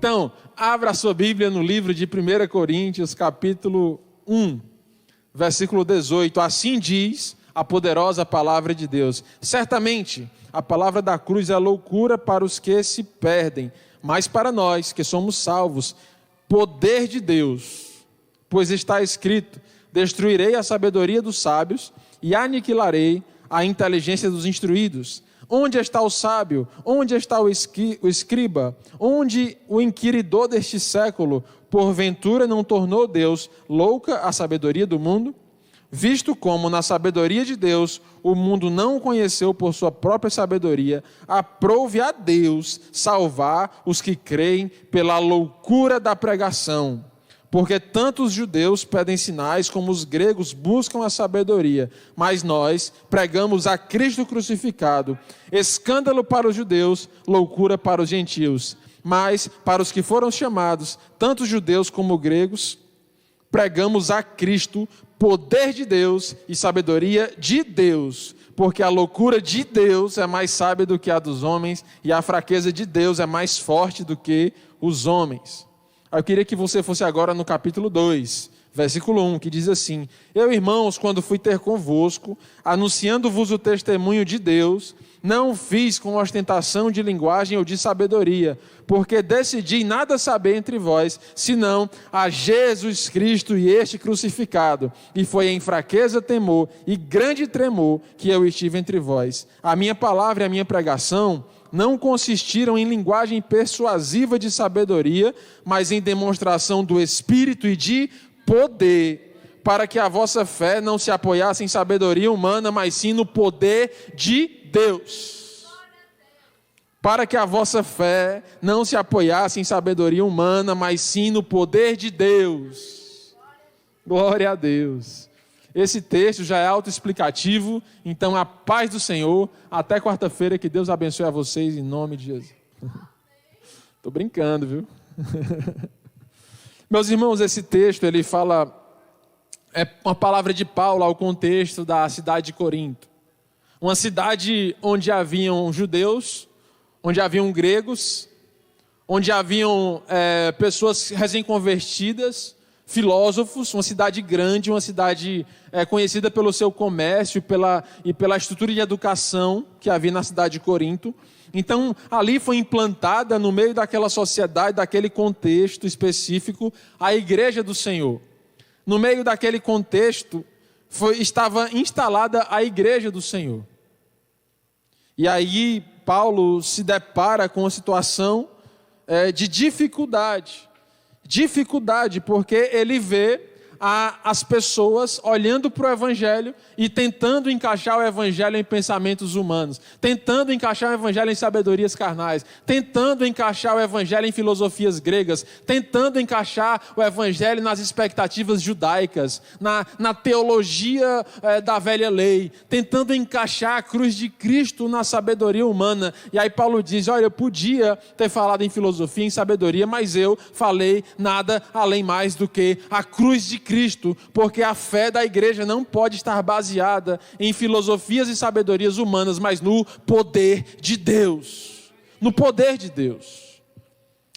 Então, abra a sua Bíblia no livro de 1 Coríntios, capítulo 1, versículo 18. Assim diz a poderosa palavra de Deus: certamente a palavra da cruz é loucura para os que se perdem, mas para nós que somos salvos, poder de Deus. Pois está escrito: destruirei a sabedoria dos sábios e aniquilarei a inteligência dos instruídos. Onde está o sábio? Onde está o escriba? Onde o inquiridor deste século? Porventura não tornou Deus louca a sabedoria do mundo? Visto como na sabedoria de Deus o mundo não o conheceu por sua própria sabedoria, aprove a Deus salvar os que creem pela loucura da pregação. Porque tanto os judeus pedem sinais como os gregos buscam a sabedoria. Mas nós pregamos a Cristo crucificado, escândalo para os judeus, loucura para os gentios. Mas para os que foram chamados, tanto judeus como gregos, pregamos a Cristo, poder de Deus e sabedoria de Deus. Porque a loucura de Deus é mais sábia do que a dos homens, e a fraqueza de Deus é mais forte do que os homens. Eu queria que você fosse agora no capítulo 2, versículo 1, que diz assim: eu, irmãos, quando fui ter convosco, anunciando-vos o testemunho de Deus, não o fiz com ostentação de linguagem ou de sabedoria, porque decidi nada saber entre vós, senão a Jesus Cristo e este crucificado. E foi em fraqueza, temor e grande tremor que eu estive entre vós. A minha palavra e a minha pregação não consistiram em linguagem persuasiva de sabedoria, mas em demonstração do Espírito e de poder, para que a vossa fé não se apoiasse em sabedoria humana, mas sim no poder de Deus. Para que a vossa fé não se apoiasse em sabedoria humana, mas sim no poder de Deus. Glória a Deus. Esse texto já é autoexplicativo, então a paz do Senhor. Até quarta-feira, que Deus abençoe a vocês em nome de Jesus. Estou brincando, viu? Meus irmãos, esse texto, ele fala, é uma palavra de Paulo ao contexto da cidade de Corinto. Uma cidade onde haviam judeus, onde haviam gregos, onde haviam pessoas recém-convertidas, filósofos, uma cidade grande, uma cidade conhecida pelo seu comércio e pela estrutura de educação que havia na cidade de Corinto. Então, ali foi implantada, no meio daquela sociedade, daquele contexto específico, a igreja do Senhor. No meio daquele contexto, estava instalada a igreja do Senhor. E aí, Paulo se depara com uma situação de dificuldade. Dificuldade, porque ele vê as pessoas olhando para o Evangelho e tentando encaixar o Evangelho em pensamentos humanos, tentando encaixar o Evangelho em sabedorias carnais, tentando encaixar o Evangelho em filosofias gregas, tentando encaixar o Evangelho nas expectativas judaicas, na teologia da velha lei, tentando encaixar a cruz de Cristo na sabedoria humana. E aí Paulo diz: olha, eu podia ter falado em filosofia, em sabedoria, mas eu falei nada além mais do que a cruz de Cristo, porque a fé da igreja não pode estar baseada em filosofias e sabedorias humanas, mas no poder de Deus. No poder de Deus.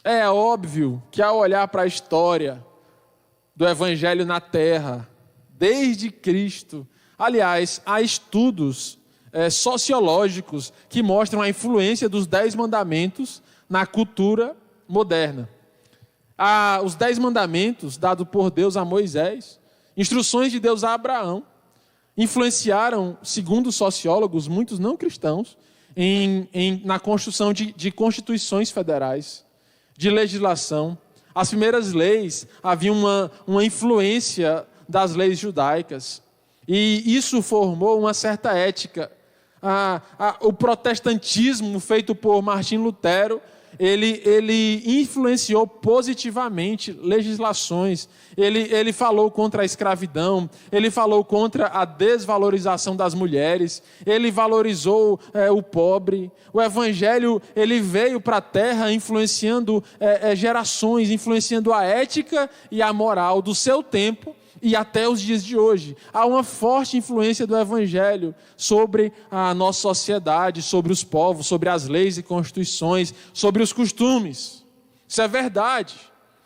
É óbvio que ao olhar para a história do Evangelho na Terra, desde Cristo, aliás, há estudos sociológicos que mostram a influência dos 10 mandamentos na cultura moderna. Os 10 mandamentos dados por Deus a Moisés, instruções de Deus a Abraão, influenciaram, segundo sociólogos, muitos não cristãos, na construção de constituições federais, de legislação. As primeiras leis haviam uma influência das leis judaicas, e isso formou uma certa ética. O protestantismo feito por Martim Lutero, ele influenciou positivamente legislações. Ele falou contra a escravidão, ele falou contra a desvalorização das mulheres, ele valorizou o pobre. O Evangelho, ele veio para a terra influenciando gerações, influenciando a ética e a moral do seu tempo e até os dias de hoje. Há uma forte influência do Evangelho sobre a nossa sociedade, sobre os povos, sobre as leis e constituições, sobre os costumes. Isso é verdade.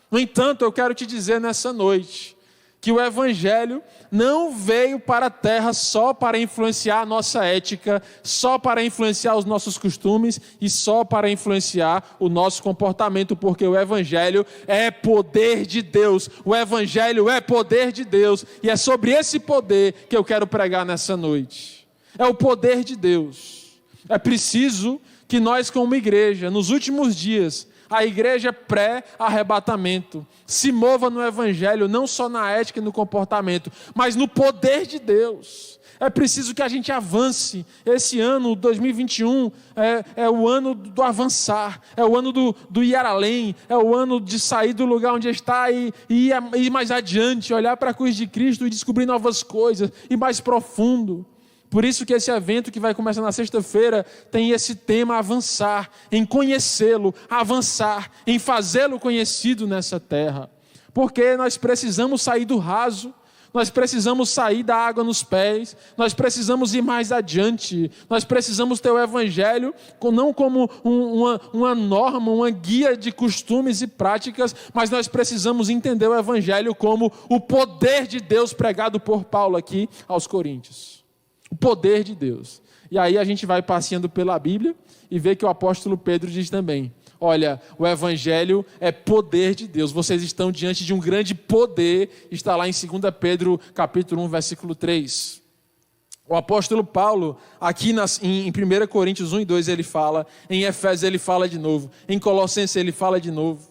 No entanto, eu quero te dizer nessa noite que o Evangelho não veio para a terra só para influenciar a nossa ética, só para influenciar os nossos costumes e só para influenciar o nosso comportamento, porque o Evangelho é poder de Deus. O Evangelho é poder de Deus e é sobre esse poder que eu quero pregar nessa noite. É o poder de Deus. É preciso que nós, como igreja, nos últimos dias, a igreja pré-arrebatamento se mova no Evangelho, não só na ética e no comportamento, mas no poder de Deus. É preciso que a gente avance. Esse ano, 2021, é o ano do avançar, é o ano do ir além, é o ano de sair do lugar onde está e ir mais adiante, olhar para a cruz de Cristo e descobrir novas coisas, e mais profundo. Por isso que esse evento que vai começar na sexta-feira tem esse tema: avançar, em conhecê-lo, avançar, em fazê-lo conhecido nessa terra. Porque nós precisamos sair do raso, nós precisamos sair da água nos pés, nós precisamos ir mais adiante, nós precisamos ter o Evangelho não como uma norma, uma guia de costumes e práticas, mas nós precisamos entender o Evangelho como o poder de Deus pregado por Paulo aqui aos Coríntios. O poder de Deus. E aí a gente vai passeando pela Bíblia e vê que o apóstolo Pedro diz também: olha, o Evangelho é poder de Deus. Vocês estão diante de um grande poder. Está lá em 2 Pedro, capítulo 1, versículo 3. O apóstolo Paulo, aqui em 1 Coríntios 1 e 2 ele fala, em Efésios ele fala de novo, em Colossenses ele fala de novo.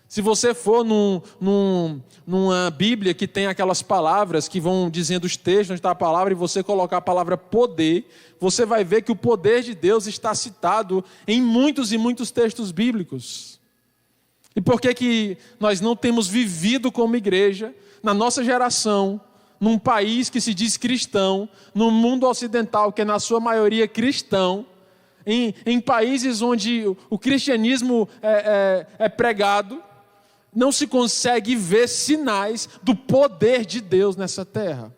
Se você for numa Bíblia que tem aquelas palavras que vão dizendo os textos onde está a palavra, e você colocar a palavra poder, você vai ver que o poder de Deus está citado em muitos e muitos textos bíblicos. E por que nós não temos vivido como igreja, na nossa geração, num país que se diz cristão, num mundo ocidental que é na sua maioria cristão, em países onde o cristianismo é pregado, não se consegue ver sinais do poder de Deus nessa terra?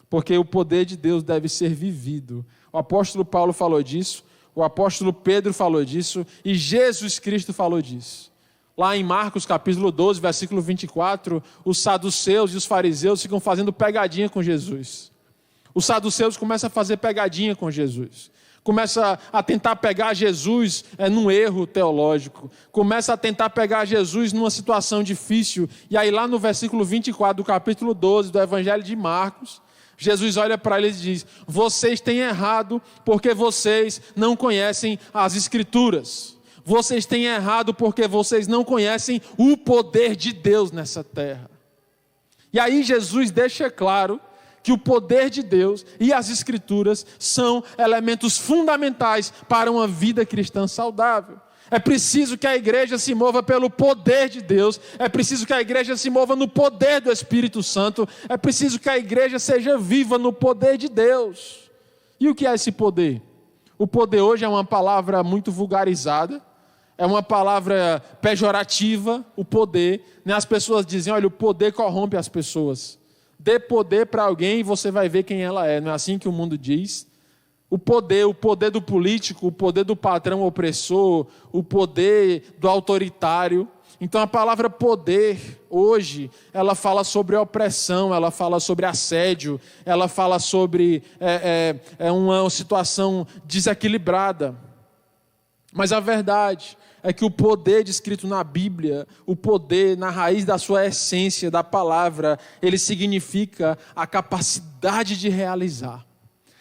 Porque o poder de Deus deve ser vivido. O apóstolo Paulo falou disso, o apóstolo Pedro falou disso e Jesus Cristo falou disso. Lá em Marcos capítulo 12, versículo 24, os saduceus e os fariseus ficam fazendo pegadinha com Jesus. Os saduceus começam a fazer pegadinha com Jesus. Começa a tentar pegar Jesus num erro teológico. Começa a tentar pegar Jesus numa situação difícil. E aí lá no versículo 24 do capítulo 12 do Evangelho de Marcos, Jesus olha para eles e diz: vocês têm errado porque vocês não conhecem as Escrituras. Vocês têm errado porque vocês não conhecem o poder de Deus nessa terra. E aí Jesus deixa claro que o poder de Deus e as Escrituras são elementos fundamentais para uma vida cristã saudável. É preciso que a igreja se mova pelo poder de Deus, é preciso que a igreja se mova no poder do Espírito Santo, é preciso que a igreja seja viva no poder de Deus. E o que é esse poder? O poder hoje é uma palavra muito vulgarizada, é uma palavra pejorativa, o poder. As pessoas dizem: olha, o poder corrompe as pessoas. Dê poder para alguém e você vai ver quem ela é. Não é assim que o mundo diz? O poder do político, o poder do patrão opressor, o poder do autoritário. Então a palavra poder, hoje, ela fala sobre opressão, ela fala sobre assédio, ela fala sobre uma situação desequilibrada. Mas a verdade é que o poder descrito na Bíblia, o poder na raiz da sua essência, da palavra, ele significa a capacidade de realizar,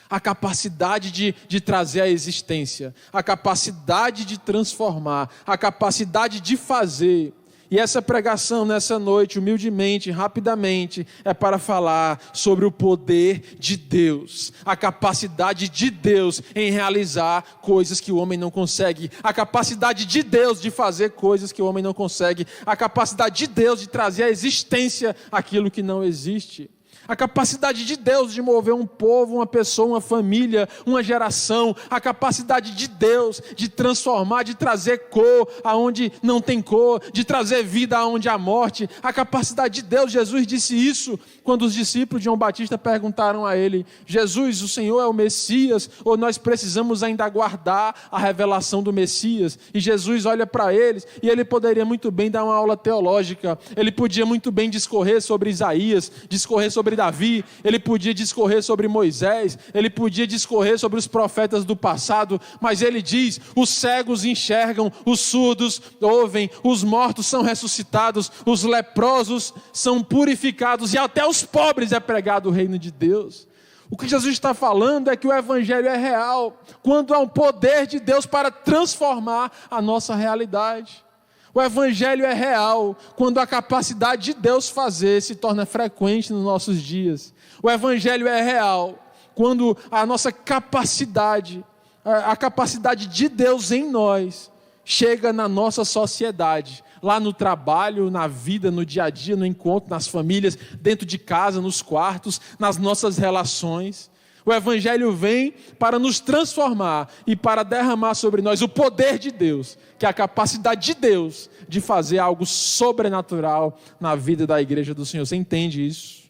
a capacidade de trazer à existência, a capacidade de transformar, a capacidade de fazer. E essa pregação nessa noite, humildemente, rapidamente, é para falar sobre o poder de Deus, a capacidade de Deus em realizar coisas que o homem não consegue, a capacidade de Deus de fazer coisas que o homem não consegue, a capacidade de Deus de trazer à existência aquilo que não existe. A capacidade de Deus de mover um povo, uma pessoa, uma família, uma geração. A capacidade de Deus de transformar, de trazer cor aonde não tem cor, de trazer vida aonde há morte. A capacidade de Deus, Jesus disse isso quando os discípulos de João Batista perguntaram a ele: Jesus, o Senhor é o Messias ou nós precisamos ainda aguardar a revelação do Messias? E Jesus olha para eles e ele poderia muito bem dar uma aula teológica, ele podia muito bem discorrer sobre Isaías, discorrer sobre Davi, ele podia discorrer sobre Moisés, ele podia discorrer sobre os profetas do passado, mas ele diz: os cegos enxergam, os surdos ouvem, os mortos são ressuscitados, os leprosos são purificados e até os pobres é pregado o reino de Deus. O que Jesus está falando é que o evangelho é real, quando há um poder de Deus para transformar a nossa realidade. O evangelho é real quando a capacidade de Deus fazer se torna frequente nos nossos dias. O evangelho é real quando a nossa capacidade, a capacidade de Deus em nós, chega na nossa sociedade, lá no trabalho, na vida, no dia a dia, no encontro, nas famílias, dentro de casa, nos quartos, nas nossas relações. O evangelho vem para nos transformar e para derramar sobre nós o poder de Deus, que é a capacidade de Deus de fazer algo sobrenatural na vida da igreja do Senhor. Você entende isso?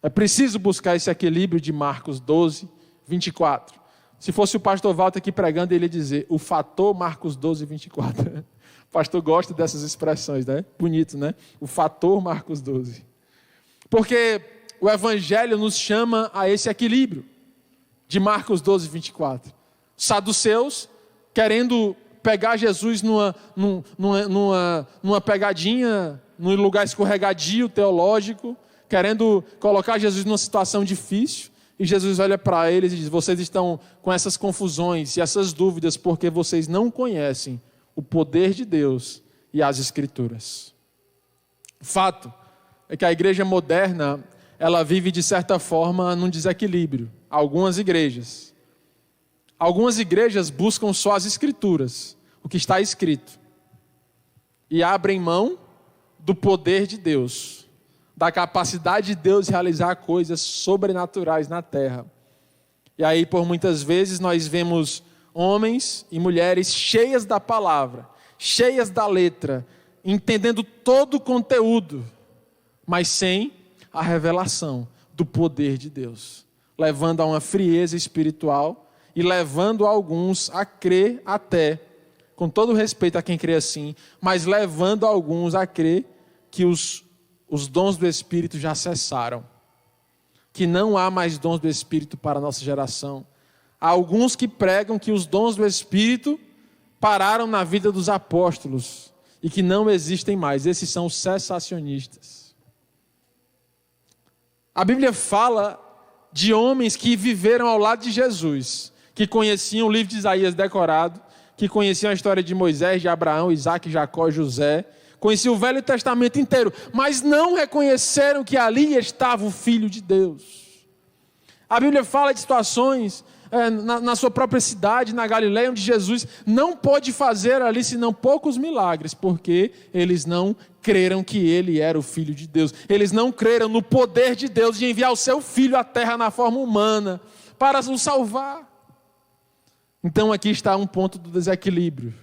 É preciso buscar esse equilíbrio de Marcos 12, 24. Se fosse o pastor Walter aqui pregando, ele ia dizer o fator Marcos 12, 24. O pastor gosta dessas expressões, né? Bonito, né? O fator Marcos 12. Porque o evangelho nos chama a esse equilíbrio de Marcos 12, 24. Os saduceus querendo pegar Jesus numa pegadinha, num lugar escorregadio teológico, querendo colocar Jesus numa situação difícil. E Jesus olha para eles e diz: vocês estão com essas confusões e essas dúvidas porque vocês não conhecem o poder de Deus e as Escrituras. O fato é que a igreja moderna, ela vive de certa forma num desequilíbrio. Algumas igrejas buscam só as Escrituras, o que está escrito, e abrem mão do poder de Deus, da capacidade de Deus realizar coisas sobrenaturais na terra. E aí, por muitas vezes, nós vemos homens e mulheres cheias da palavra, cheias da letra, entendendo todo o conteúdo, mas sem a revelação do poder de Deus, levando a uma frieza espiritual e levando alguns a crer até, com todo respeito a quem crê assim, mas levando alguns a crer que os dons do Espírito já cessaram, que não há mais dons do Espírito para a nossa geração. Há alguns que pregam que os dons do Espírito pararam na vida dos apóstolos e que não existem mais. Esses são os cessacionistas. A Bíblia fala de homens que viveram ao lado de Jesus, que conheciam o livro de Isaías decorado, que conheciam a história de Moisés, de Abraão, Isaac, Jacó, José, conheciam o Velho Testamento inteiro, mas não reconheceram que ali estava o Filho de Deus. A Bíblia fala de situações na sua própria cidade, na Galileia, onde Jesus não pôde fazer ali senão poucos milagres, porque eles não creram que ele era o Filho de Deus. Eles não creram no poder de Deus de enviar o seu Filho à terra na forma humana para nos salvar. Então aqui está um ponto do desequilíbrio.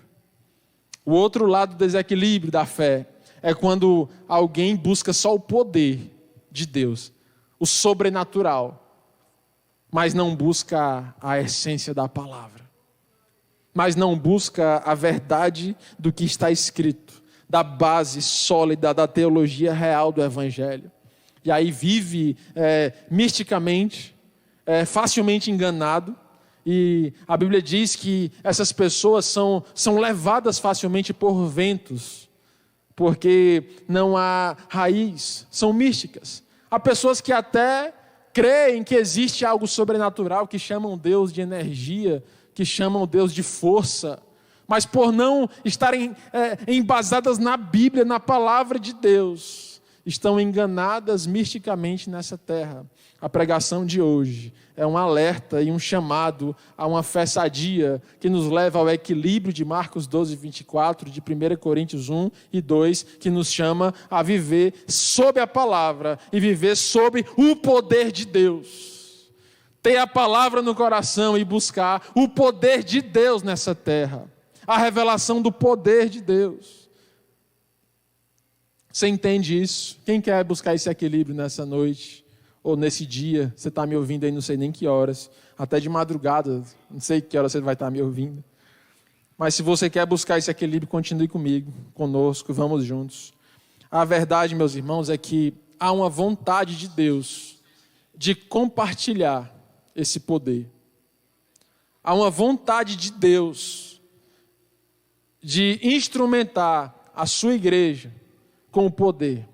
O outro lado do desequilíbrio da fé é quando alguém busca só o poder de Deus, o sobrenatural, mas não busca a essência da palavra, mas não busca a verdade do que está escrito, da base sólida da teologia real do Evangelho. E aí vive misticamente, facilmente enganado. E a Bíblia diz que essas pessoas são levadas facilmente por ventos, porque não há raiz, são místicas. Há pessoas que até creem que existe algo sobrenatural, que chamam Deus de energia, que chamam Deus de força, mas por não estarem embasadas na Bíblia, na palavra de Deus, estão enganadas misticamente nessa terra. A pregação de hoje é um alerta e um chamado a uma fé sadia que nos leva ao equilíbrio de Marcos 12, 24, de 1 Coríntios 1 e 2, que nos chama a viver sob a palavra e viver sob o poder de Deus. Ter a palavra no coração e buscar o poder de Deus nessa terra. A revelação do poder de Deus. Você entende isso? Quem quer buscar esse equilíbrio nessa noite? Ou nesse dia? Você está me ouvindo aí, não sei nem que horas. Até de madrugada, não sei que horas você vai estar me ouvindo. Mas se você quer buscar esse equilíbrio, continue comigo, conosco, vamos juntos. A verdade, meus irmãos, é que há uma vontade de Deus de compartilhar esse poder. Há uma vontade de Deus de instrumentar a sua igreja com o poder.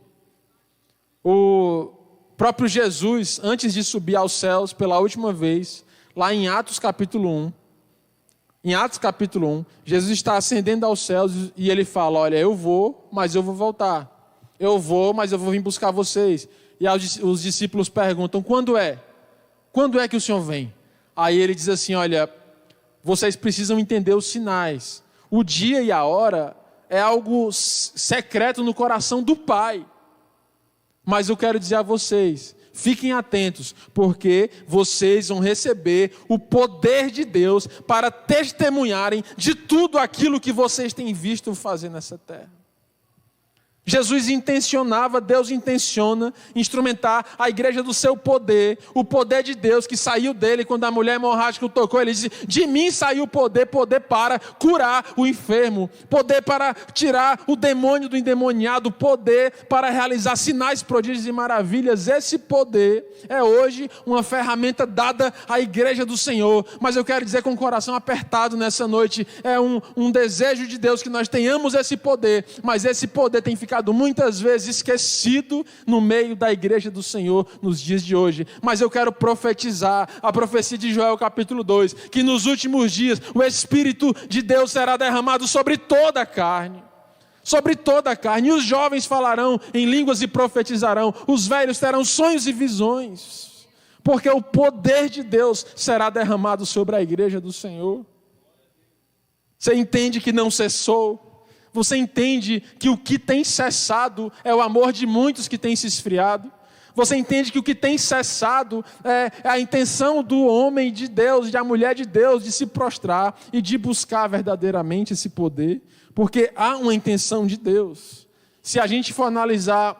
O próprio Jesus, antes de subir aos céus pela última vez, lá em Atos capítulo 1, Jesus está ascendendo aos céus e ele fala, olha, eu vou, mas eu vou voltar. Eu vou, mas eu vou vir buscar vocês. E os discípulos perguntam, quando é? Quando é que o Senhor vem? Aí ele diz assim, olha, vocês precisam entender os sinais. O dia e a hora é algo secreto no coração do Pai. Mas eu quero dizer a vocês, fiquem atentos, porque vocês vão receber o poder de Deus para testemunharem de tudo aquilo que vocês têm visto fazer nessa terra. Jesus intencionava, Deus intenciona instrumentar a igreja do seu poder, o poder de Deus que saiu dele quando a mulher hemorrágica o tocou. Ele disse, de mim saiu o poder para curar o enfermo, poder para tirar o demônio do endemoniado, poder para realizar sinais, prodígios e maravilhas. Esse poder é hoje uma ferramenta dada à igreja do Senhor, mas eu quero dizer com o coração apertado nessa noite, é um desejo de Deus que nós tenhamos esse poder, mas esse poder tem ficado muitas vezes esquecido no meio da igreja do Senhor nos dias de hoje. Mas eu quero profetizar a profecia de Joel capítulo 2, que nos últimos dias o Espírito de Deus será derramado sobre toda a carne. Sobre toda a carne. E os jovens falarão em línguas e profetizarão. Os velhos terão sonhos e visões. Porque o poder de Deus será derramado sobre a igreja do Senhor. Você entende que não cessou? Você entende que o que tem cessado é o amor de muitos que tem se esfriado? Você entende que o que tem cessado é a intenção do homem de Deus, da mulher de Deus, de se prostrar e de buscar verdadeiramente esse poder? Porque há uma intenção de Deus. Se a gente for analisar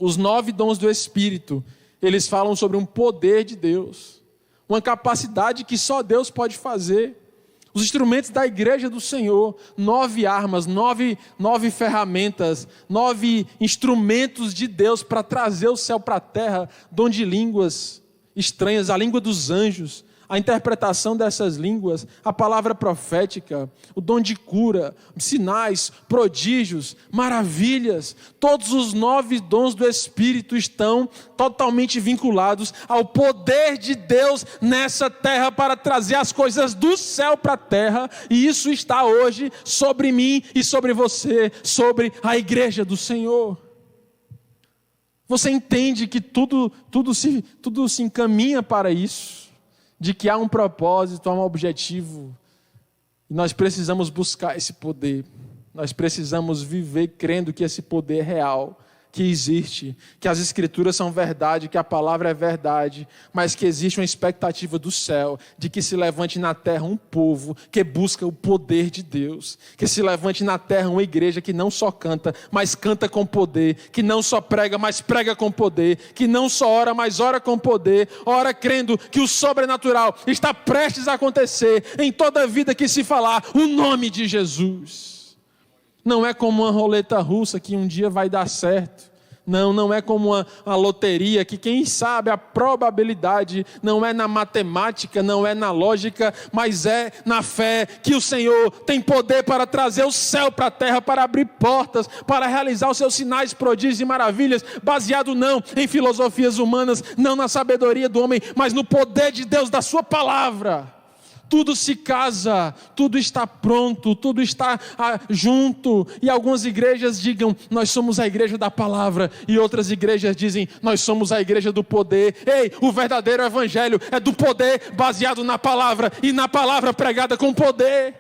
os 9 dons do Espírito, eles falam sobre um poder de Deus, uma capacidade que só Deus pode fazer. Os instrumentos da igreja do Senhor, 9 armas, 9 ferramentas, 9 instrumentos de Deus para trazer o céu para a terra, dom de línguas estranhas, a língua dos anjos, a interpretação dessas línguas, a palavra profética, o dom de cura, sinais, prodígios, maravilhas. Todos os 9 dons do Espírito estão totalmente vinculados ao poder de Deus nessa terra para trazer as coisas do céu para a terra. E isso está hoje sobre mim e sobre você, sobre a igreja do Senhor. Você entende que tudo se encaminha para isso? De que há um propósito, há um objetivo. E nós precisamos buscar esse poder. Nós precisamos viver crendo que esse poder é real, que existe, que as Escrituras são verdade, que a palavra é verdade, mas que existe uma expectativa do céu, de que se levante na terra um povo que busca o poder de Deus, que se levante na terra uma igreja que não só canta, mas canta com poder, que não só prega, mas prega com poder, que não só ora, mas ora com poder, ora crendo que o sobrenatural está prestes a acontecer em toda a vida que se falar o nome de Jesus. Não é como uma roleta russa que um dia vai dar certo. Não é como uma loteria que quem sabe a probabilidade não é na matemática, não é na lógica, mas é na fé que o Senhor tem poder para trazer o céu para a terra, para abrir portas, para realizar os seus sinais, prodígios e maravilhas, baseado não em filosofias humanas, não na sabedoria do homem, mas no poder de Deus, da sua palavra. tudo se casa, tudo está pronto, tudo está junto. E algumas igrejas digam, nós somos a igreja da palavra, e outras igrejas dizem, nós somos a igreja do poder. Ei, o verdadeiro evangelho é do poder baseado na palavra, e na palavra pregada com poder.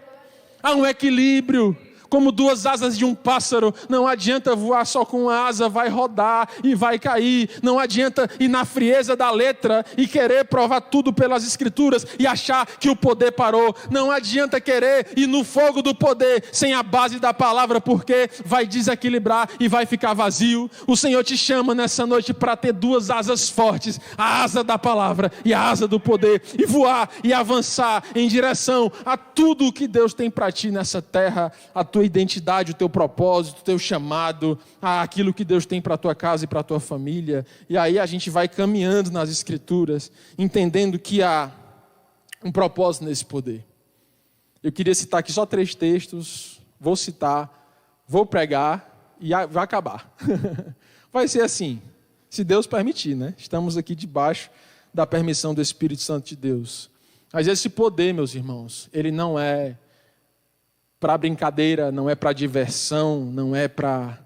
Há um equilíbrio. Como duas asas de um pássaro, não adianta voar só com uma asa, vai rodar e vai cair. Não adianta ir na frieza da letra e querer provar tudo pelas escrituras e achar que o poder parou. Não adianta querer ir no fogo do poder sem a base da palavra, porque vai desequilibrar e vai ficar vazio. O Senhor te chama nessa noite para ter duas asas fortes, a asa da palavra e a asa do poder, e voar e avançar em direção a tudo o que Deus tem para ti nessa terra, a tua identidade, o teu propósito, o teu chamado, aquilo que Deus tem para a tua casa e para a tua família. E aí a gente vai caminhando nas escrituras, entendendo que há um propósito nesse poder. Eu queria citar aqui só 3 textos, vou citar, vou pregar e vai acabar. Vai ser assim, se Deus permitir, né? Estamos aqui debaixo da permissão do Espírito Santo de Deus. Mas esse poder, meus irmãos, ele não é para brincadeira, não é para diversão, não é para,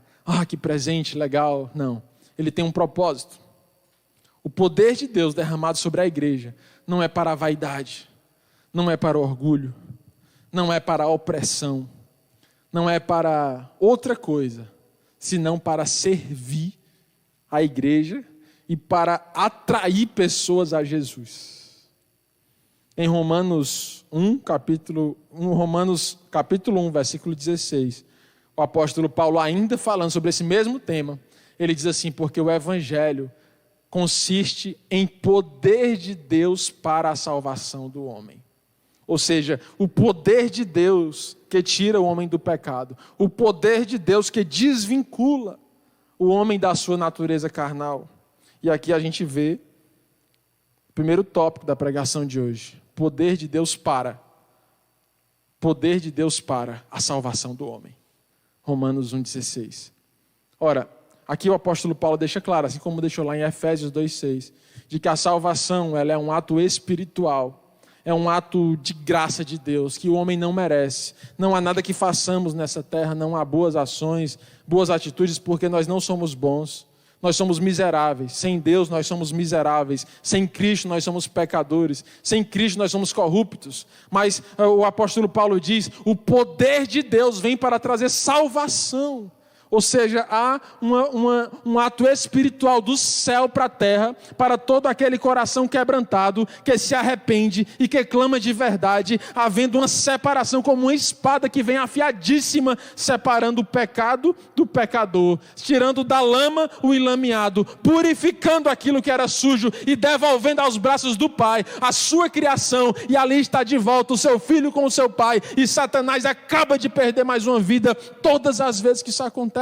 que presente legal, não. Ele tem um propósito. O poder de Deus derramado sobre a igreja não é para a vaidade, não é para o orgulho, não é para a opressão, não é para outra coisa, senão para servir a igreja e para atrair pessoas a Jesus. Em Romanos capítulo 1, versículo 16, o apóstolo Paulo, ainda falando sobre esse mesmo tema, ele diz assim, porque o evangelho consiste em poder de Deus para a salvação do homem. Ou seja, o poder de Deus que tira o homem do pecado, o poder de Deus que desvincula o homem da sua natureza carnal. E aqui a gente vê o primeiro tópico da pregação de hoje. Poder de Deus para a salvação do homem. Romanos 1,16. Ora, aqui o apóstolo Paulo deixa claro, assim como deixou lá em Efésios 2,6, de que a salvação ela é um ato espiritual, é um ato de graça de Deus, que o homem não merece. Não há nada que façamos nessa terra, não há boas ações, boas atitudes, porque nós não somos bons. Nós somos miseráveis, sem Deus nós somos miseráveis, sem Cristo nós somos pecadores, sem Cristo nós somos corruptos. Mas o apóstolo Paulo diz, o poder de Deus vem para trazer salvação. Ou seja, há um ato espiritual do céu para a terra, para todo aquele coração quebrantado, que se arrepende e que clama de verdade, havendo uma separação como uma espada que vem afiadíssima, separando o pecado do pecador, tirando da lama o enlameado, purificando aquilo que era sujo e devolvendo aos braços do Pai a sua criação, e ali está de volta o seu filho com o seu pai, e Satanás acaba de perder mais uma vida todas as vezes que isso acontece.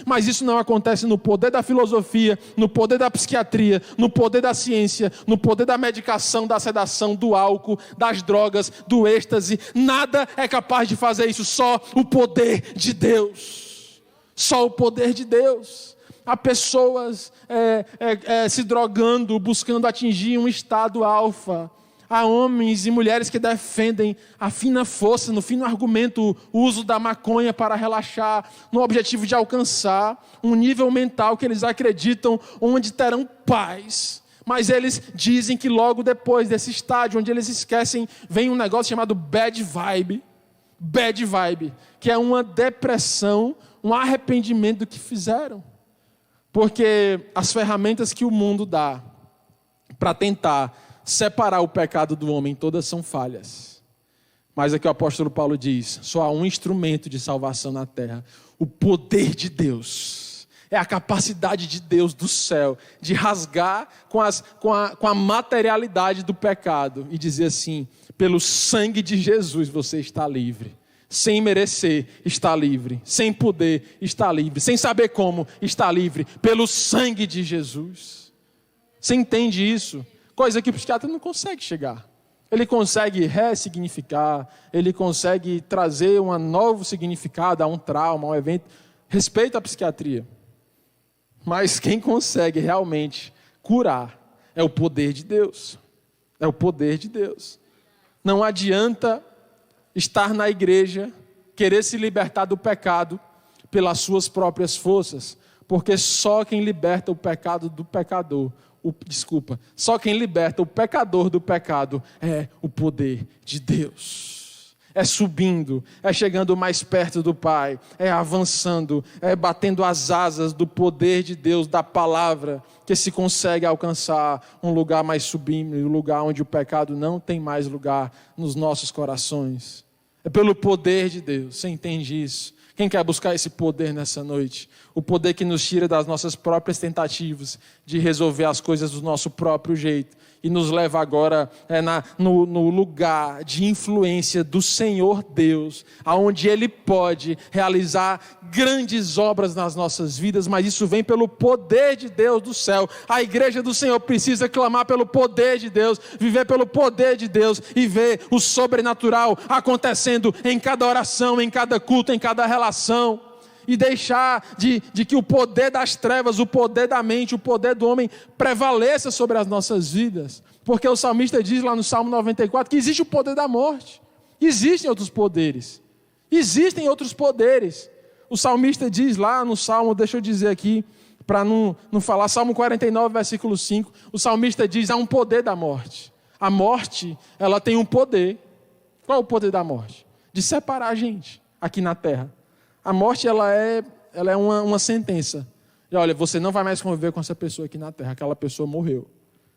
Mas isso não acontece no poder da filosofia, no poder da psiquiatria, no poder da ciência, no poder da medicação, da sedação, do álcool, das drogas, do êxtase. Nada é capaz de fazer isso, só o poder de Deus. Só o poder de Deus. Há pessoas se drogando, buscando atingir um estado alfa. Há homens e mulheres que defendem a fina força, no fino argumento, o uso da maconha para relaxar, no objetivo de alcançar um nível mental que eles acreditam onde terão paz. Mas eles dizem que logo depois desse estágio, onde eles esquecem, vem um negócio chamado bad vibe. Bad vibe, que é uma depressão, um arrependimento do que fizeram. Porque as ferramentas que o mundo dá para tentar separar o pecado do homem, todas são falhas. Mas aqui o apóstolo Paulo diz, só há um instrumento de salvação na terra, o poder de Deus. É a capacidade de Deus do céu, de rasgar com a materialidade do pecado e dizer assim, pelo sangue de Jesus você está livre. Sem merecer, está livre. Sem poder, está livre. Sem saber como, está livre. Pelo sangue de Jesus. Você entende isso? Coisa que o psiquiatra não consegue chegar. Ele consegue ressignificar, ele consegue trazer um novo significado a um trauma, a um evento. Respeito à psiquiatria. Mas quem consegue realmente curar é o poder de Deus. É o poder de Deus. Não adianta estar na igreja, querer se libertar do pecado pelas suas próprias forças, porque só quem liberta o pecado do pecador, só quem liberta o pecador do pecado é o poder de Deus. É subindo, é chegando mais perto do Pai, é avançando, é batendo as asas do poder de Deus, da palavra, que se consegue alcançar um lugar mais sublime, um lugar onde o pecado não tem mais lugar nos nossos corações. É pelo poder de Deus, você entende isso? Quem quer buscar esse poder nessa noite? O poder que nos tira das nossas próprias tentativas de resolver as coisas do nosso próprio jeito e nos leva agora no lugar de influência do Senhor Deus, aonde Ele pode realizar grandes obras nas nossas vidas, mas isso vem pelo poder de Deus do céu. A igreja do Senhor precisa clamar pelo poder de Deus, viver pelo poder de Deus e ver o sobrenatural acontecendo em cada oração, em cada culto, em cada relação. E deixar de que o poder das trevas, o poder da mente, o poder do homem prevaleça sobre as nossas vidas. Porque o salmista diz lá no Salmo 94 que existe o poder da morte. Existem outros poderes. Existem outros poderes. O salmista diz lá no Salmo, deixa eu dizer aqui, para não falar, Salmo 49, versículo 5, o salmista diz, há um poder da morte. A morte, ela tem um poder. Qual é o poder da morte? De separar a gente aqui na terra. A morte, ela é uma sentença. E olha, você não vai mais conviver com essa pessoa aqui na terra. Aquela pessoa morreu.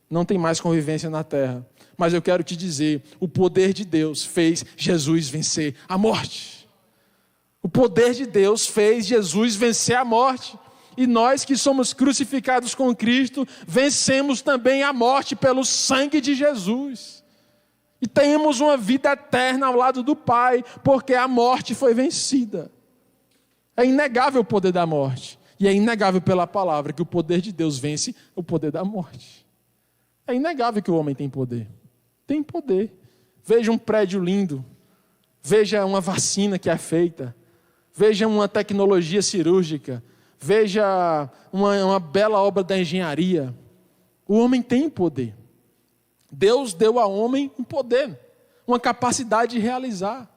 Não tem mais convivência na terra. Mas eu quero te dizer, o poder de Deus fez Jesus vencer a morte. O poder de Deus fez Jesus vencer a morte. E nós que somos crucificados com Cristo, vencemos também a morte pelo sangue de Jesus. E temos uma vida eterna ao lado do Pai, porque a morte foi vencida. É inegável o poder da morte. E é inegável pela palavra que o poder de Deus vence o poder da morte. É inegável que o homem tem poder. Tem poder. Veja um prédio lindo. Veja uma vacina que é feita. Veja uma tecnologia cirúrgica. Veja uma bela obra da engenharia. O homem tem poder. Deus deu ao homem um poder, uma capacidade de realizar.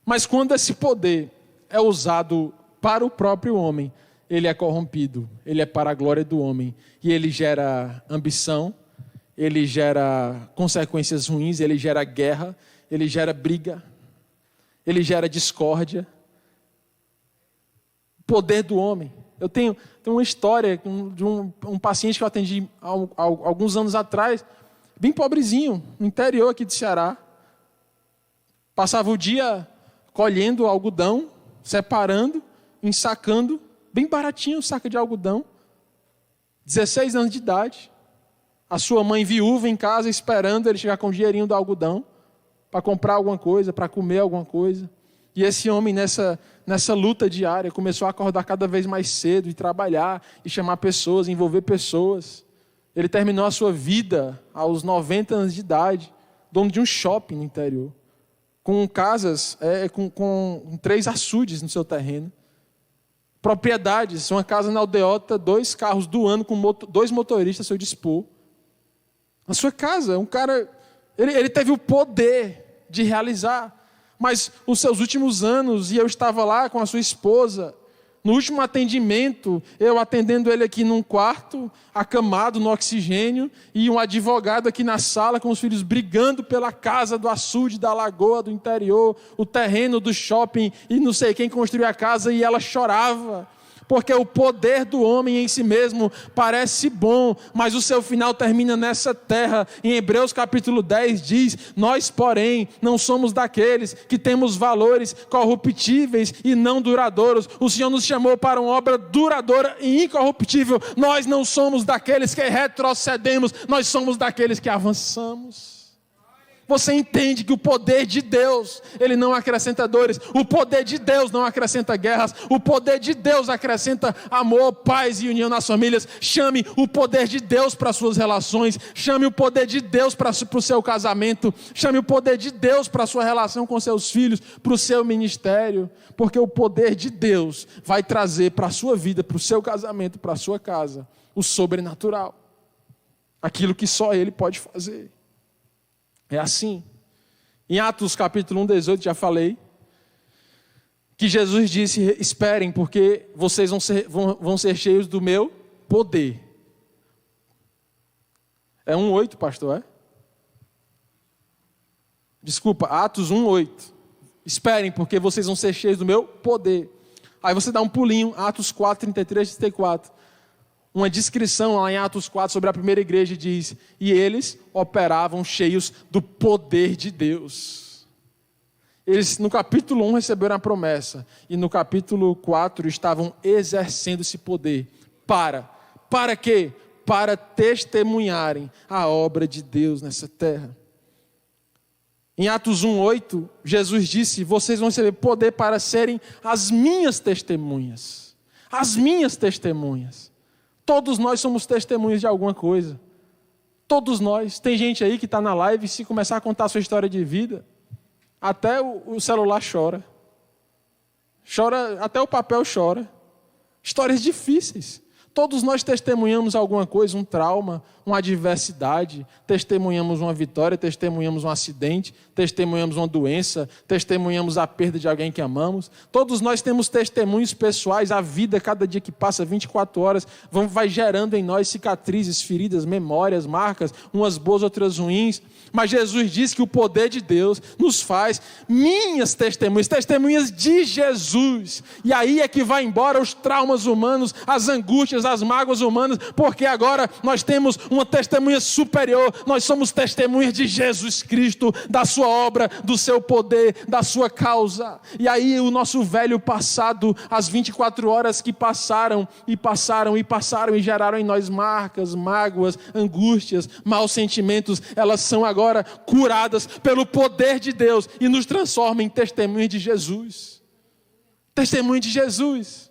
Mas quando esse poder é usado para o próprio homem, ele é corrompido, ele é para a glória do homem, e ele gera ambição, ele gera consequências ruins, ele gera guerra, ele gera briga, ele gera discórdia. Poder do homem. Eu tenho uma história de um paciente que eu atendi há alguns anos atrás, bem pobrezinho, no interior aqui de Ceará. Passava o dia colhendo algodão, separando, ensacando, bem baratinho o saco de algodão. 16 anos de idade. A sua mãe viúva em casa esperando ele chegar com o dinheirinho do algodão para comprar alguma coisa, para comer alguma coisa. E esse homem nessa luta diária começou a acordar cada vez mais cedo e trabalhar e chamar pessoas, envolver pessoas. Ele terminou a sua vida aos 90 anos de idade, dono de um shopping no interior, com casas, com 3 açudes no seu terreno. Propriedades, uma casa na aldeota, 2 carros do ano com 2 motoristas a seu dispor. Na sua casa, um cara, ele teve o poder de realizar. Mas os seus últimos anos, e eu estava lá com a sua esposa, no último atendimento, eu atendendo ele aqui num quarto, acamado no oxigênio, e um advogado aqui na sala com os filhos brigando pela casa do açude, da lagoa, do interior, o terreno do shopping, e não sei quem construiu a casa, e ela chorava. Porque o poder do homem em si mesmo parece bom, mas o seu final termina nessa terra. Em Hebreus capítulo 10 diz, nós porém não somos daqueles que temos valores corruptíveis e não duradouros. O Senhor nos chamou para uma obra duradoura e incorruptível. Nós não somos daqueles que retrocedemos, nós somos daqueles que avançamos. Você entende que o poder de Deus, ele não acrescenta dores. O poder de Deus não acrescenta guerras. O poder de Deus acrescenta amor, paz e união nas famílias. Chame o poder de Deus para as suas relações. Chame o poder de Deus para o seu casamento. Chame o poder de Deus para a sua relação com seus filhos, para o seu ministério. Porque o poder de Deus vai trazer para a sua vida, para o seu casamento, para a sua casa, o sobrenatural. Aquilo que só Ele pode fazer. É assim. Em Atos capítulo 1, 18, já falei, que Jesus disse, esperem, porque vocês vão ser cheios do meu poder. É 1:8, pastor, é? Desculpa, Atos 1:8. Esperem, porque vocês vão ser cheios do meu poder. Aí você dá um pulinho, Atos 4, 33, 34. Uma descrição lá em Atos 4 sobre a primeira igreja diz, e eles operavam cheios do poder de Deus. Eles no capítulo 1 receberam a promessa, e no capítulo 4 estavam exercendo esse poder. Para quê? Para testemunharem a obra de Deus nessa terra. Em Atos 1:8, Jesus disse, vocês vão receber poder para serem as minhas testemunhas. As minhas testemunhas. Todos nós somos testemunhas de alguma coisa. Todos nós. Tem gente aí que está na live e se começar a contar a sua história de vida, até o celular chora. Chora, até o papel chora. Histórias difíceis. Todos nós testemunhamos alguma coisa, um trauma, uma adversidade, testemunhamos uma vitória, testemunhamos um acidente, testemunhamos uma doença, testemunhamos a perda de alguém que amamos. Todos nós temos testemunhos pessoais, a vida, cada dia que passa, 24 horas, vai gerando em nós cicatrizes, feridas, memórias, marcas, umas boas, outras ruins. Mas Jesus diz que o poder de Deus nos faz minhas testemunhas, testemunhas de Jesus. E aí é que vai embora os traumas humanos, as angústias, as mágoas humanas, porque agora nós temos uma testemunha superior. Nós somos testemunhas de Jesus Cristo, da sua obra, do seu poder, da sua causa. E aí o nosso velho passado, as 24 horas que passaram e geraram em nós marcas, mágoas, angústias, maus sentimentos, elas são agora curadas pelo poder de Deus e nos transformam em testemunhas de Jesus. Testemunho de Jesus.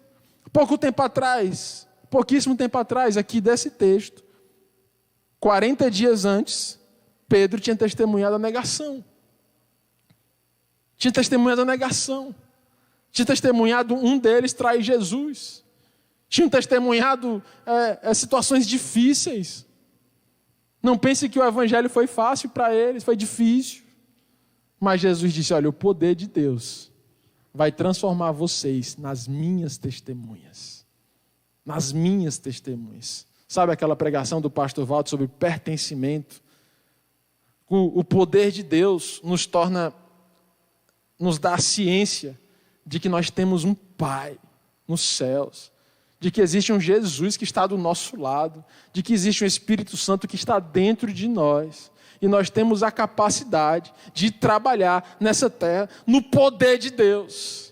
Pouquíssimo tempo atrás, aqui desse texto, 40 dias antes, Pedro tinha testemunhado a negação. Tinha testemunhado um deles trair Jesus. Tinham testemunhado situações difíceis. Não pense que o evangelho foi fácil para eles, foi difícil. Mas Jesus disse, olha, o poder de Deus vai transformar vocês nas minhas testemunhas. Nas minhas testemunhas. Sabe aquela pregação do pastor Walter sobre pertencimento? O poder de Deus nos dá a ciência de que nós temos um Pai nos céus, de que existe um Jesus que está do nosso lado, de que existe um Espírito Santo que está dentro de nós. E nós temos a capacidade de trabalhar nessa terra no poder de Deus.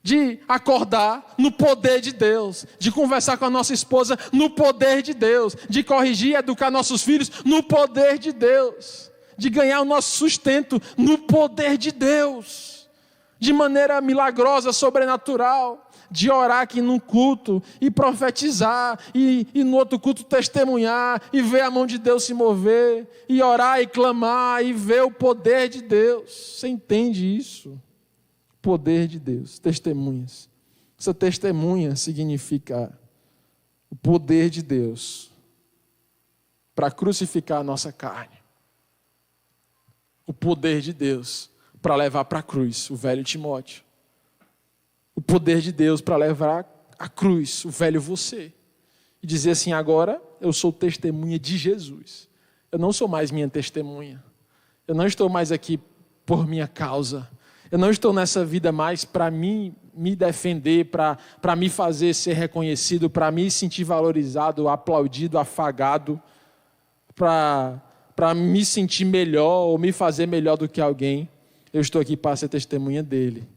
De acordar no poder de Deus, de conversar com a nossa esposa no poder de Deus, de corrigir e educar nossos filhos no poder de Deus, de ganhar o nosso sustento no poder de Deus, de maneira milagrosa, sobrenatural, de orar aqui num culto e profetizar, e no outro culto testemunhar, e ver a mão de Deus se mover, e orar e clamar, e ver o poder de Deus. Você entende isso? Poder de Deus, testemunhas. Essa testemunha significa o poder de Deus para crucificar a nossa carne. O poder de Deus para levar para a cruz o velho Timóteo. O poder de Deus para levar à cruz o velho você. E dizer assim, agora eu sou testemunha de Jesus. Eu não sou mais minha testemunha. Eu não estou mais aqui por minha causa. Eu não estou nessa vida mais para me defender, para me fazer ser reconhecido, para me sentir valorizado, aplaudido, afagado, para me sentir melhor ou me fazer melhor do que alguém. Eu estou aqui para ser testemunha dele,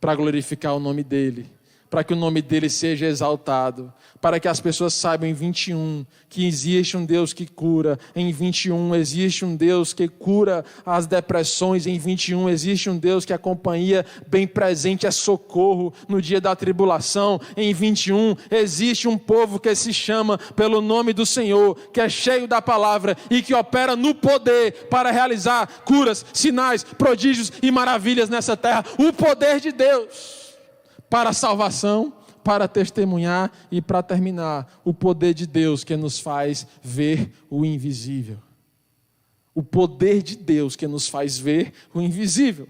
para glorificar o nome dele, para que o nome dele seja exaltado, para que as pessoas saibam em 21 que existe um Deus que cura, em 21 existe um Deus que cura as depressões, em 21 existe um Deus que a companhia bem presente é socorro no dia da tribulação, em 21 existe um povo que se chama pelo nome do Senhor, que é cheio da palavra e que opera no poder para realizar curas, sinais, prodígios e maravilhas nessa terra. O poder de Deus para a salvação, para testemunhar e para terminar, o poder de Deus que nos faz ver o invisível. O poder de Deus que nos faz ver o invisível.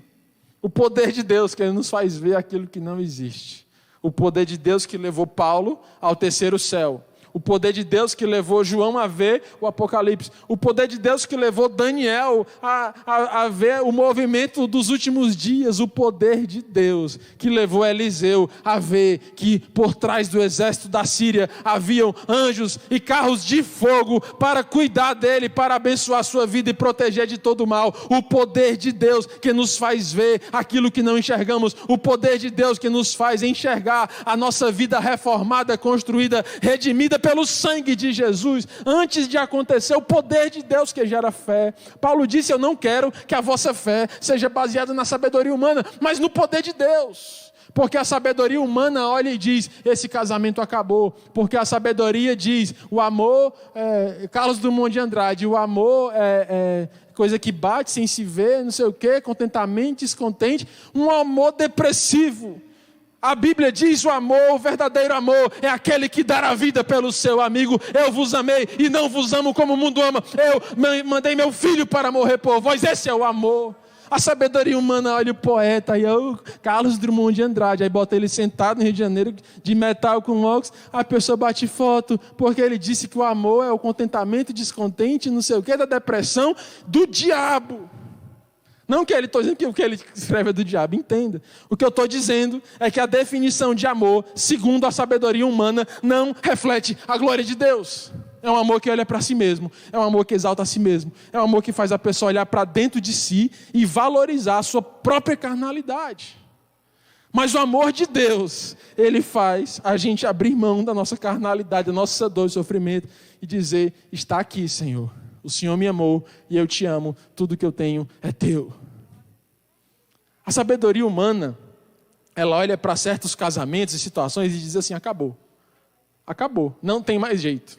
O poder de Deus que nos faz ver aquilo que não existe. O poder de Deus que levou Paulo ao terceiro céu. O poder de Deus que levou João a ver o Apocalipse. O poder de Deus que levou Daniel a ver o movimento dos últimos dias. O poder de Deus que levou Eliseu a ver que por trás do exército da Síria haviam anjos e carros de fogo para cuidar dele, para abençoar a sua vida e proteger de todo o mal. O poder de Deus que nos faz ver aquilo que não enxergamos. O poder de Deus que nos faz enxergar a nossa vida reformada, construída, redimida pelo sangue de Jesus, antes de acontecer, o poder de Deus que gera fé. Paulo disse: eu não quero que a vossa fé seja baseada na sabedoria humana, mas no poder de Deus. Porque a sabedoria humana olha e diz: esse casamento acabou. Porque a sabedoria diz: o amor, Carlos Drummond de Andrade, o amor é coisa que bate sem se ver, não sei o quê, contentamento, descontente, um amor depressivo. A Bíblia diz: o amor, o verdadeiro amor, é aquele que dá a vida pelo seu amigo. Eu vos amei e não vos amo como o mundo ama. Eu mandei meu filho para morrer por vós. Esse é o amor. A sabedoria humana olha o poeta, aí o Carlos Drummond de Andrade, aí bota ele sentado no Rio de Janeiro, de metal com óculos, a pessoa bate foto, porque ele disse que o amor é o contentamento, descontente, não sei o que, da depressão do diabo. Não que ele estou dizendo que o que ele escreve é do diabo, entenda. O que eu estou dizendo é que a definição de amor, segundo a sabedoria humana, não reflete a glória de Deus. É um amor que olha para si mesmo, é um amor que exalta a si mesmo, é um amor que faz a pessoa olhar para dentro de si e valorizar a sua própria carnalidade. Mas o amor de Deus, ele faz a gente abrir mão da nossa carnalidade, da nossa dor e sofrimento e dizer: está aqui, Senhor. O Senhor me amou e eu te amo, tudo que eu tenho é teu. A sabedoria humana, ela olha para certos casamentos e situações e diz assim: acabou, não tem mais jeito.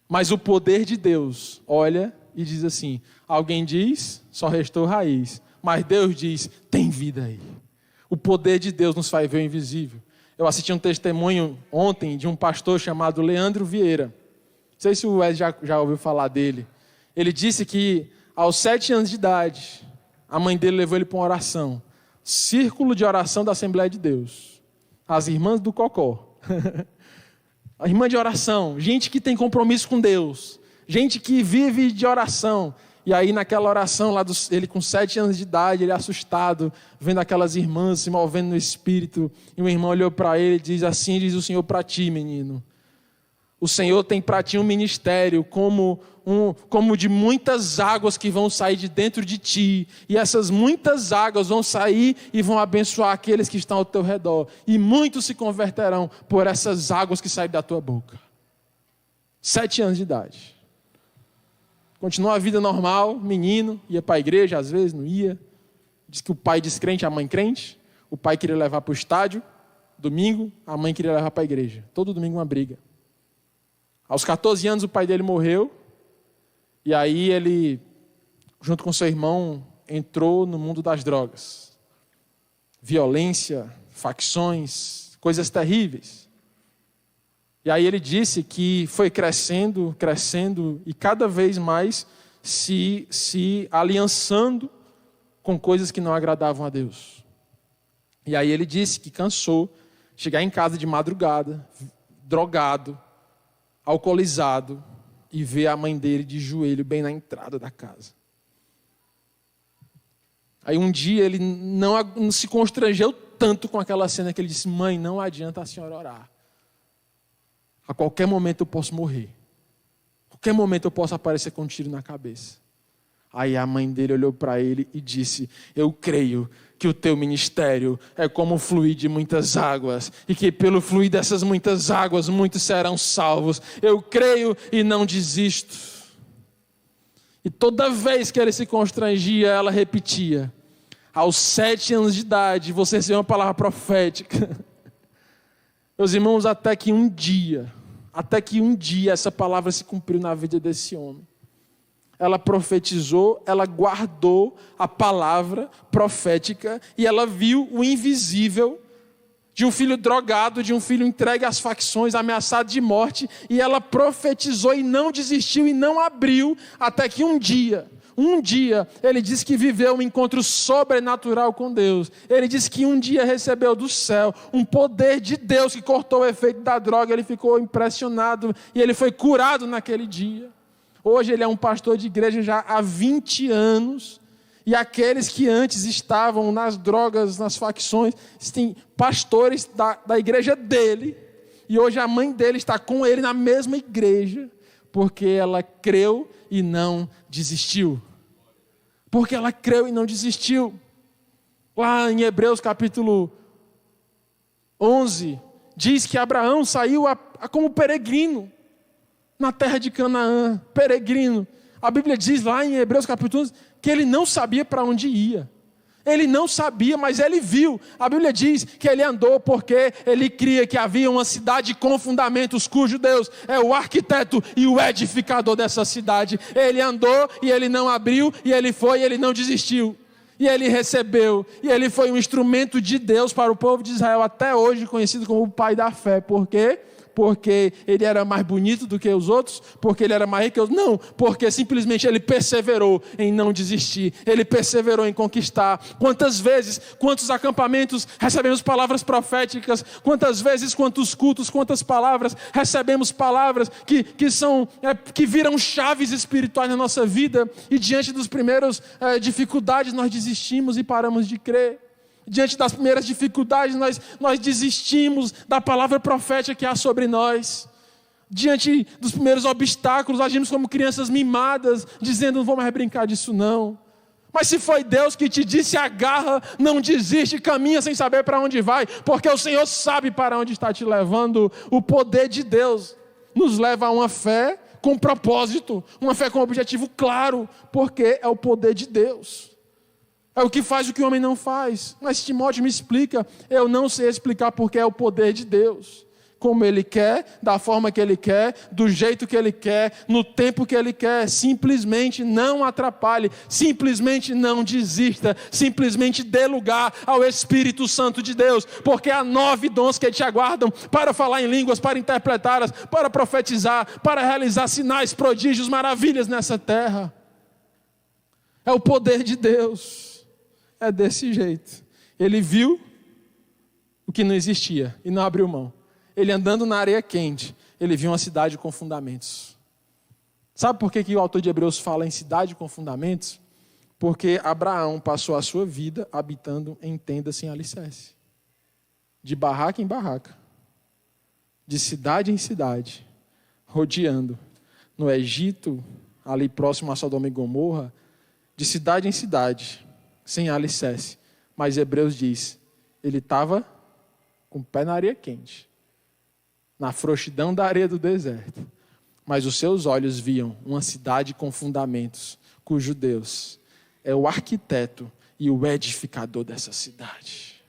Mas o poder de Deus olha e diz assim: alguém diz, só restou raiz, mas Deus diz, tem vida aí. O poder de Deus nos faz ver o invisível. Eu assisti um testemunho ontem de um pastor chamado Leandro Vieira. Não sei se o Wes já ouviu falar dele. Ele disse que aos 7 anos de idade, a mãe dele levou ele para uma oração. Círculo de oração da Assembleia de Deus. As irmãs do Cocó. A irmã de oração. Gente que tem compromisso com Deus. Gente que vive de oração. E aí naquela oração, ele com 7 anos de idade, ele assustado, vendo aquelas irmãs se movendo no espírito. E uma irmã olhou para ele e diz: assim diz o Senhor para ti, menino. O Senhor tem para ti um ministério como de muitas águas que vão sair de dentro de ti. E essas muitas águas vão sair e vão abençoar aqueles que estão ao teu redor. E muitos se converterão por essas águas que saem da tua boca. 7 anos de idade. Continuou a vida normal, menino, ia para a igreja, às vezes não ia. Diz que o pai descrente, a mãe crente. O pai queria levar para o estádio, domingo, a mãe queria levar para a igreja. Todo domingo uma briga. Aos 14 anos o pai dele morreu, e aí ele, junto com seu irmão, entrou no mundo das drogas. Violência, facções, coisas terríveis. E aí ele disse que foi crescendo, e cada vez mais se aliançando com coisas que não agradavam a Deus. E aí ele disse que cansou de chegar em casa de madrugada, drogado, alcoolizado, e ver a mãe dele de joelho bem na entrada da casa. Aí um dia ele não se constrangeu tanto com aquela cena que ele disse: mãe, não adianta a senhora orar. A qualquer momento eu posso morrer. A qualquer momento eu posso aparecer com um tiro na cabeça. Aí a mãe dele olhou para ele e disse: eu creio que o teu ministério é como o fluir de muitas águas, e que pelo fluir dessas muitas águas, muitos serão salvos. Eu creio e não desisto. E toda vez que ele se constrangia, ela repetia: aos 7 anos de idade, você recebeu uma palavra profética. Meus irmãos, até que um dia essa palavra se cumpriu na vida desse homem. Ela profetizou, ela guardou a palavra profética e ela viu o invisível de um filho drogado, de um filho entregue às facções, ameaçado de morte, e ela profetizou e não desistiu e não abriu, até que um dia, ele disse que viveu um encontro sobrenatural com Deus. Ele disse que um dia recebeu do céu um poder de Deus que cortou o efeito da droga. Ele ficou impressionado e ele foi curado naquele dia. Hoje ele é um pastor de igreja já há 20 anos. E aqueles que antes estavam nas drogas, nas facções, tem pastores da igreja dele. E hoje a mãe dele está com ele na mesma igreja, porque ela creu e não desistiu. Porque ela creu e não desistiu. Lá em Hebreus capítulo 11, diz que Abraão saiu como peregrino na terra de Canaã, peregrino. A Bíblia diz lá em Hebreus capítulo 11, que ele não sabia para onde ia. Ele não sabia, mas ele viu. A Bíblia diz que ele andou porque ele cria que havia uma cidade com fundamentos, cujo Deus é o arquiteto e o edificador dessa cidade. Ele andou e ele não abriu, e ele foi e ele não desistiu. E ele recebeu, e ele foi um instrumento de Deus para o povo de Israel, até hoje conhecido como o pai da fé. Por quê? Porque ele era mais bonito do que os outros? Porque ele era mais rico que os outros? Não, porque simplesmente ele perseverou em não desistir. Ele perseverou em conquistar. Quantas vezes, quantos acampamentos recebemos palavras proféticas? Quantas vezes, quantos cultos, quantas palavras recebemos palavras que viram chaves espirituais na nossa vida, e diante das primeiras dificuldades nós desistimos e paramos de crer. Diante das primeiras dificuldades, nós desistimos da palavra profética que há sobre nós. Diante dos primeiros obstáculos, agimos como crianças mimadas, dizendo: não vou mais brincar disso não. Mas se foi Deus que te disse, agarra, não desiste, caminha sem saber para onde vai, porque o Senhor sabe para onde está te levando. O poder de Deus nos leva a uma fé com propósito, uma fé com objetivo claro, porque é o poder de Deus. É o que faz o que o homem não faz. Mas Timóteo me explica. Eu não sei explicar porque é o poder de Deus. Como Ele quer, da forma que Ele quer, do jeito que Ele quer, no tempo que Ele quer. Simplesmente não atrapalhe, simplesmente não desista, simplesmente dê lugar ao Espírito Santo de Deus. Porque há 9 dons que te aguardam para falar em línguas, para interpretá-las, para profetizar, para realizar sinais, prodígios, maravilhas nessa terra. É o poder de Deus. É desse jeito. Ele viu o que não existia e não abriu mão. Ele andando na areia quente, ele viu uma cidade com fundamentos. Sabe por que o autor de Hebreus fala em cidade com fundamentos? Porque Abraão passou a sua vida habitando em tendas sem alicerce. De barraca em barraca. De cidade em cidade. Rodeando. No Egito, ali próximo a Sodoma e Gomorra. De cidade em cidade. Sem alicerce. Mas Hebreus diz, ele estava com o pé na areia quente, na frouxidão da areia do deserto. Mas os seus olhos viam uma cidade com fundamentos, cujo Deus é o arquiteto e o edificador dessa cidade.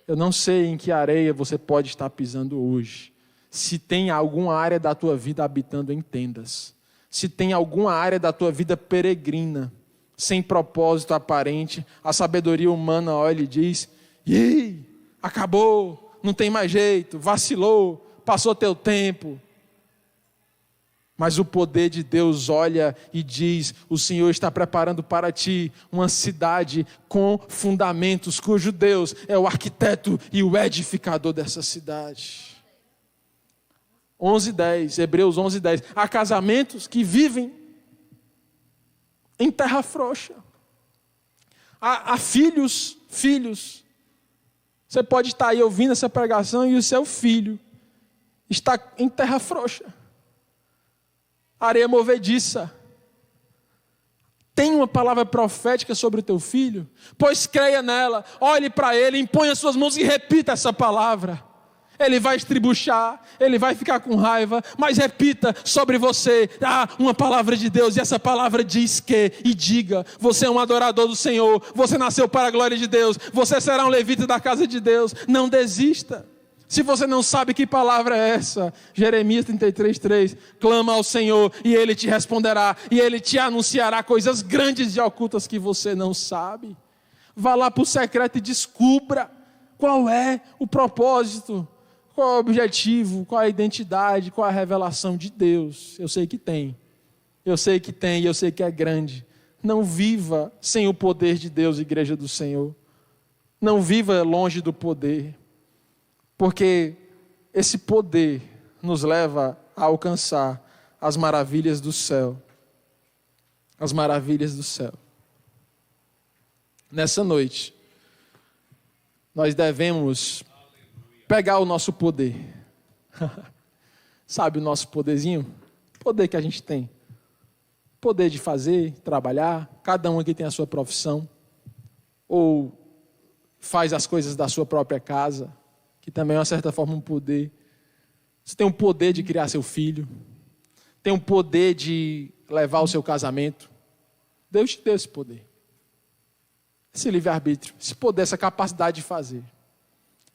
Eu não sei em que areia você pode estar pisando hoje. Se tem alguma área da tua vida habitando em tendas. Se tem alguma área da tua vida peregrina, sem propósito aparente, a sabedoria humana olha e diz: "Ih, acabou, não tem mais jeito, vacilou, passou teu tempo." Mas o poder de Deus olha e diz: o Senhor está preparando para ti uma cidade com fundamentos, cujo Deus é o arquiteto e o edificador dessa cidade. 11:10, Hebreus 11:10. Há casamentos que vivem em terra frouxa. Há filhos. Você pode estar aí ouvindo essa pregação e o seu filho está em terra frouxa. Areia movediça. Tem uma palavra profética sobre o teu filho? Pois creia nela, olhe para ele, imponha suas mãos e repita essa palavra. Ele vai estribuchar, ele vai ficar com raiva, mas repita sobre você uma palavra de Deus, e essa palavra diz que, e diga: você é um adorador do Senhor, você nasceu para a glória de Deus, você será um levita da casa de Deus. Não desista. Se você não sabe que palavra é essa, Jeremias 33:3, clama ao Senhor e Ele te responderá, e Ele te anunciará coisas grandes e ocultas que você não sabe. Vá lá para o secreto e descubra. Qual é o propósito? Qual é o objetivo? Qual é a identidade? Qual é a revelação de Deus? Eu sei que tem. Eu sei que tem e eu sei que é grande. Não viva sem o poder de Deus, igreja do Senhor. Não viva longe do poder. Porque esse poder nos leva a alcançar as maravilhas do céu. As maravilhas do céu. Nessa noite, nós devemos pegar o nosso poder. Sabe o nosso poderzinho? Poder que a gente tem. Poder de fazer, trabalhar. Cada um aqui tem a sua profissão. Ou faz as coisas da sua própria casa, que também é, de uma certa forma, um poder. Você tem o poder de criar seu filho. Tem o poder de levar o seu casamento. Deus te deu esse poder. Esse livre-arbítrio, esse poder, essa capacidade de fazer.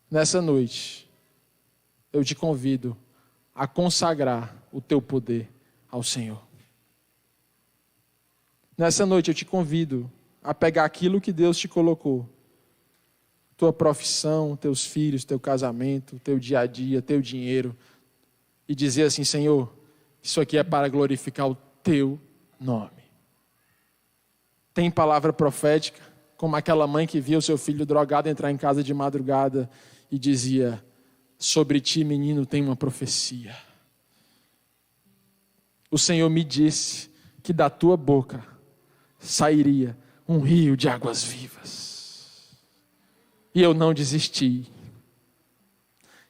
Nessa noite, eu te convido a consagrar o teu poder ao Senhor. Nessa noite, eu te convido a pegar aquilo que Deus te colocou. Tua profissão, teus filhos, teu casamento, teu dia a dia, teu dinheiro. E dizer assim, Senhor, isso aqui é para glorificar o teu nome. Tem palavra profética, como aquela mãe que via o seu filho drogado entrar em casa de madrugada e dizia, sobre ti, menino, tem uma profecia. O Senhor me disse que da tua boca sairia um rio de águas vivas. E eu não desisti.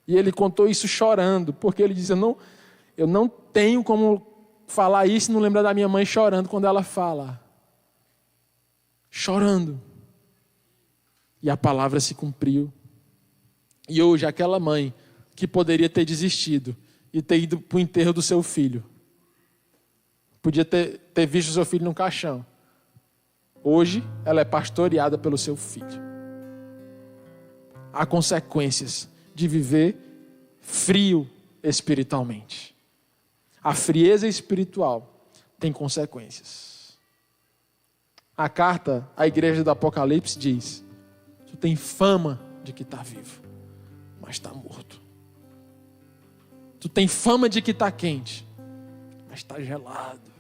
E ele contou isso chorando, porque ele disse, eu não tenho como falar isso e não lembrar da minha mãe chorando quando ela fala. Chorando. E a palavra se cumpriu. E hoje aquela mãe que poderia ter desistido e ter ido para o enterro do seu filho, podia ter visto o seu filho no caixão. Hoje ela é pastoreada pelo seu filho. Há consequências de viver frio espiritualmente. A frieza espiritual tem consequências. A carta à igreja do Apocalipse diz, tu tem fama de que está vivo, mas está morto. Tu tem fama de que está quente, mas está gelado.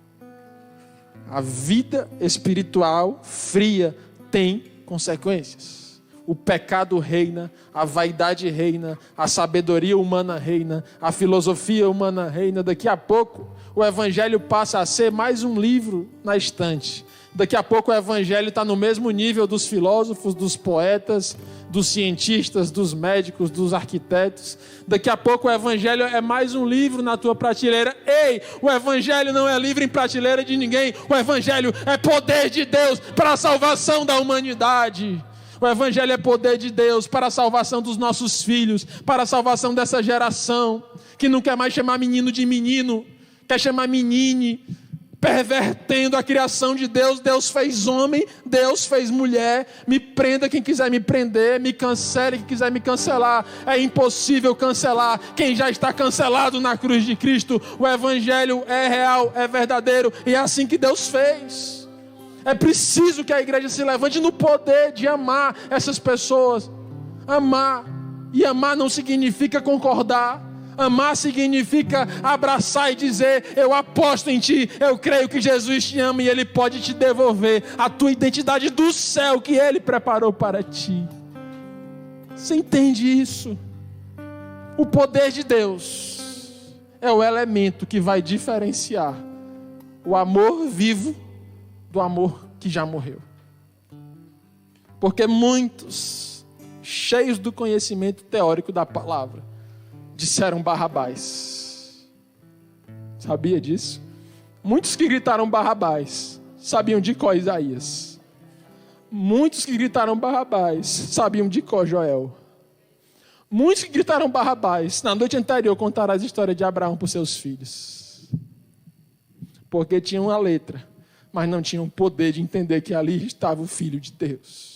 A vida espiritual fria tem consequências. O pecado reina, a vaidade reina, a sabedoria humana reina, a filosofia humana reina. Daqui a pouco o evangelho passa a ser mais um livro na estante. Daqui a pouco o evangelho está no mesmo nível dos filósofos, dos poetas, dos cientistas, dos médicos, dos arquitetos. Daqui a pouco o evangelho é mais um livro na tua prateleira. Ei, o evangelho não é livro em prateleira de ninguém. O evangelho é poder de Deus para a salvação da humanidade. O evangelho é poder de Deus para a salvação dos nossos filhos, para a salvação dessa geração, que não quer mais chamar menino de menino, quer chamar menine, pervertendo a criação de Deus. Deus fez homem, Deus fez mulher. Me prenda quem quiser me prender, me cancele quem quiser me cancelar. É impossível cancelar quem já está cancelado na cruz de Cristo. O evangelho é real, é verdadeiro, e é assim que Deus fez. É preciso que a igreja se levante no poder de amar essas pessoas. Amar. E amar não significa concordar. Amar significa abraçar e dizer, eu aposto em ti, eu creio que Jesus te ama e Ele pode te devolver a tua identidade do céu que Ele preparou para ti. Você entende isso? O poder de Deus é o elemento que vai diferenciar o amor vivo do amor que já morreu. Porque muitos, cheios do conhecimento teórico da palavra, disseram Barrabás. Sabia disso? Muitos que gritaram Barrabás sabiam de qual Isaías. Muitos que gritaram Barrabás sabiam de qual Joel. Muitos que gritaram Barrabás na noite anterior contaram as histórias de Abraão para os seus filhos. Porque tinham a letra, mas não tinham o poder de entender que ali estava o Filho de Deus.